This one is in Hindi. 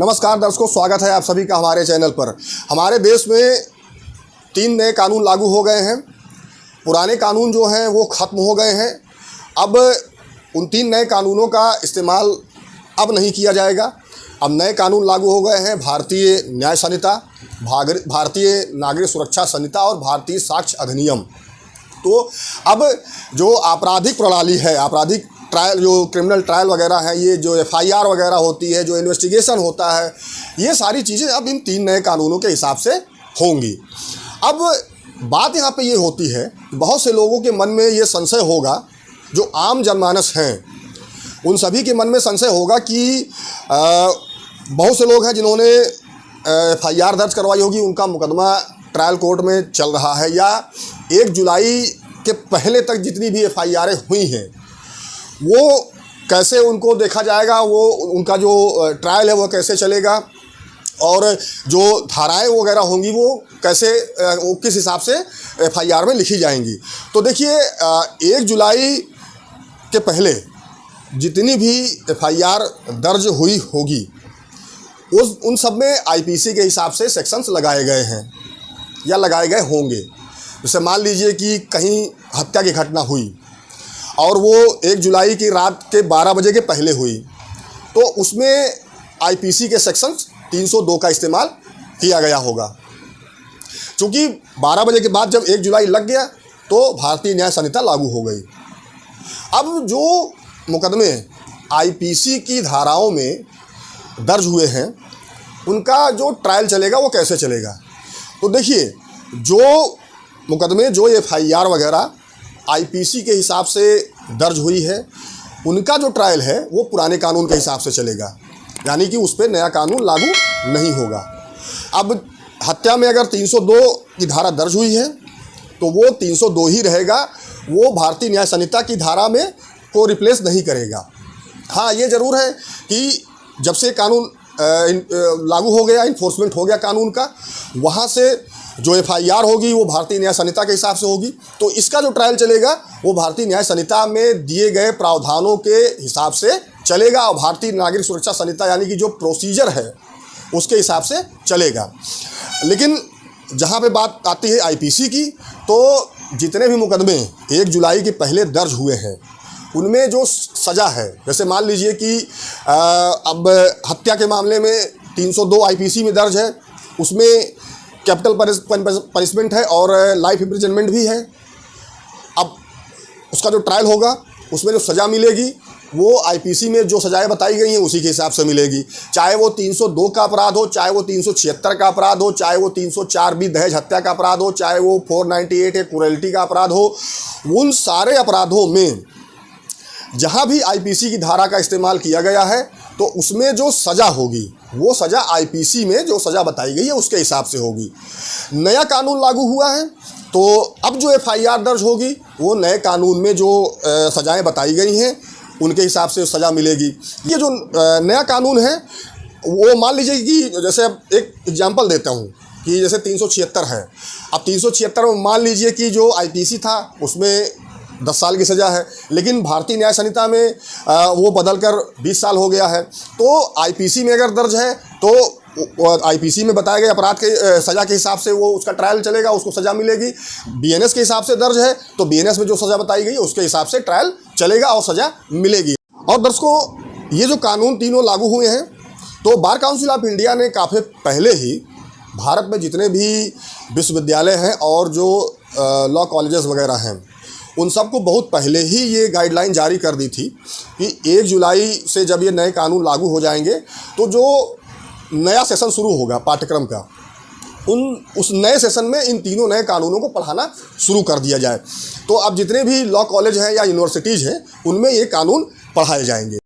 नमस्कार दर्शकों, स्वागत है आप सभी का हमारे चैनल पर। हमारे देश में 3 नए कानून लागू हो गए हैं। पुराने कानून जो हैं वो ख़त्म हो गए हैं। अब उन 3 नए कानूनों का इस्तेमाल अब नहीं किया जाएगा। अब नए कानून लागू हो गए हैं। भारतीय न्याय संहिता, भारतीय नागरिक सुरक्षा संहिता और भारतीय साक्ष्य अधिनियम। तो अब जो आपराधिक प्रणाली है, आपराधिक ट्रायल, जो क्रिमिनल ट्रायल वगैरह है, ये जो FIR वगैरह होती है, जो इन्वेस्टिगेशन होता है, ये सारी चीज़ें अब इन 3 नए कानूनों के हिसाब से होंगी। अब बात यहाँ पे ये होती है, बहुत से लोगों के मन में ये संशय होगा, जो आम जनमानस हैं उन सभी के मन में संशय होगा कि बहुत से लोग हैं जिन्होंने FIR दर्ज करवाई होगी, उनका मुकदमा ट्रायल कोर्ट में चल रहा है, या 1 जुलाई के पहले तक जितनी भी FIR हुई हैं वो कैसे उनको देखा जाएगा, वो उनका जो ट्रायल है वो कैसे चलेगा, और जो धाराएं वगैरह होंगी वो कैसे, वो किस हिसाब से FIR में लिखी जाएंगी। तो देखिए, 1 जुलाई के पहले जितनी भी FIR दर्ज हुई होगी उन सब में IPC के हिसाब से सेक्शंस लगाए गए हैं या लगाए गए होंगे। जैसे मान लीजिए कि कहीं हत्या की घटना हुई और वो 1 जुलाई की रात के 12 बजे के पहले हुई, तो उसमें IPC के सेक्शंस 302 का इस्तेमाल किया गया होगा। क्योंकि 12 बजे के बाद जब 1 जुलाई लग गया तो भारतीय न्याय संहिता लागू हो गई। अब जो मुकदमे IPC की धाराओं में दर्ज हुए हैं उनका जो ट्रायल चलेगा वो कैसे चलेगा। तो देखिए, जो मुकदमे, जो FIR वगैरह IPC के हिसाब से दर्ज हुई है, उनका जो ट्रायल है वो पुराने कानून के हिसाब से चलेगा, यानी कि उस पर नया कानून लागू नहीं होगा। अब हत्या में अगर 302 की धारा दर्ज हुई है तो वो 302 ही रहेगा, वो भारतीय न्याय संहिता की धारा में को रिप्लेस नहीं करेगा। हाँ, ये ज़रूर है कि जब से कानून लागू हो गया, इन्फोर्समेंट हो गया कानून का, वहाँ से जो FIR होगी वो भारतीय न्याय संहिता के हिसाब से होगी, तो इसका जो ट्रायल चलेगा वो भारतीय न्याय संहिता में दिए गए प्रावधानों के हिसाब से चलेगा और भारतीय नागरिक सुरक्षा संहिता यानी कि जो प्रोसीजर है उसके हिसाब से चलेगा। लेकिन जहाँ पे बात आती है IPC की, तो जितने भी मुकदमे 1 जुलाई के पहले दर्ज हुए हैं उनमें जो सज़ा है, जैसे मान लीजिए कि अब हत्या के मामले में 302 IPC में दर्ज है, उसमें कैपिटल पनिशमेंट है और लाइफ इम्प्रिजनमेंट भी है। अब उसका जो ट्रायल होगा उसमें जो सज़ा मिलेगी वो IPC में जो सज़ाएं बताई गई हैं उसी के हिसाब से मिलेगी, चाहे वो 302 का अपराध हो, चाहे वो 376 का अपराध हो, चाहे वो 304 भी दहेज हत्या का अपराध हो, चाहे वो 498 एक क्रूरल्टी का अपराध हो। उन सारे अपराधों में जहाँ भी IPC की धारा का इस्तेमाल किया गया है तो उसमें जो सज़ा होगी वो सज़ा IPC में जो सज़ा बताई गई है उसके हिसाब से होगी। नया कानून लागू हुआ है तो अब जो FIR दर्ज होगी वो नए कानून में जो सज़ाएं बताई गई हैं उनके हिसाब से सज़ा मिलेगी। ये जो नया कानून है वो मान लीजिए कि जैसे एक एग्जांपल देता हूँ कि जैसे 376 है। अब 376 में मान लीजिए कि जो IPC था उसमें 10 साल की सज़ा है, लेकिन भारतीय न्याय संहिता में वो बदलकर 20 साल हो गया है। तो IPC में अगर दर्ज है तो IPC में बताए गए अपराध के सज़ा के हिसाब से वो उसका ट्रायल चलेगा, उसको सज़ा मिलेगी। BNS के हिसाब से दर्ज है तो BNS में जो सज़ा बताई गई उसके हिसाब से ट्रायल चलेगा और सज़ा मिलेगी। और दर्शकों, ये जो कानून तीनों लागू हुए हैं तो बार काउंसिल ऑफ इंडिया ने काफ़ी पहले ही भारत में जितने भी विश्वविद्यालय हैं और जो लॉ कॉलेजेस वगैरह हैं उन सबको बहुत पहले ही ये गाइडलाइन जारी कर दी थी कि 1 जुलाई से जब ये नए कानून लागू हो जाएंगे तो जो नया सेशन शुरू होगा पाठ्यक्रम का, उस नए सेशन में इन तीनों नए कानूनों को पढ़ाना शुरू कर दिया जाए। तो अब जितने भी लॉ कॉलेज हैं या यूनिवर्सिटीज़ हैं उनमें ये कानून पढ़ाए जाएंगे।